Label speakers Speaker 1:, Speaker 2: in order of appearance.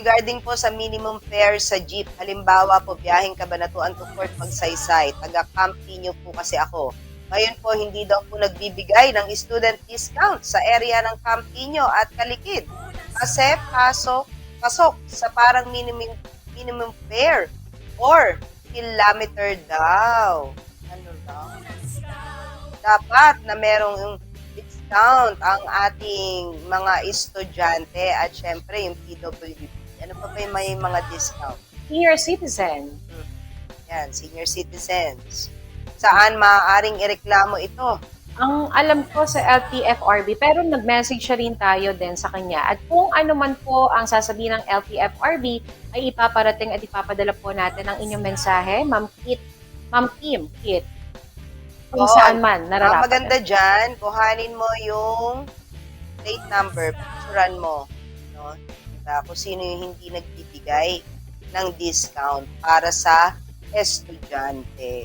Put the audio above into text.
Speaker 1: regarding po sa minimum fare sa jeep, halimbawa po, biyaheng Cabanatuan to Fort Magsaysay, taga Camp Nino po kasi ako. Ngayon po, hindi daw po nagbibigay ng student discount sa area ng Camp Nino at Kalikid. Kasi pasok sa parang minimum fare or kilometer daw. Ano daw? Dapat na merong discount ang ating mga estudyante at syempre yung PWD. Ano pa ba yung may mga discount?
Speaker 2: Senior citizen.
Speaker 1: Yan, senior citizens. Saan maaaring ireklamo ito?
Speaker 2: Ang alam ko sa LTFRB, pero nag-message siya rin tayo din sa kanya. At kung ano man po ang sasabihin ng LTFRB, ay ipaparating at ipapadala po natin ang inyong mensahe, Ma'am Kim, kung saan man
Speaker 1: Ang
Speaker 2: nararapat.
Speaker 1: maganda dyan, kuhanin mo yung plate number, picturean mo. No? Kung sino yung hindi nagbibigay ng discount para sa estudyante.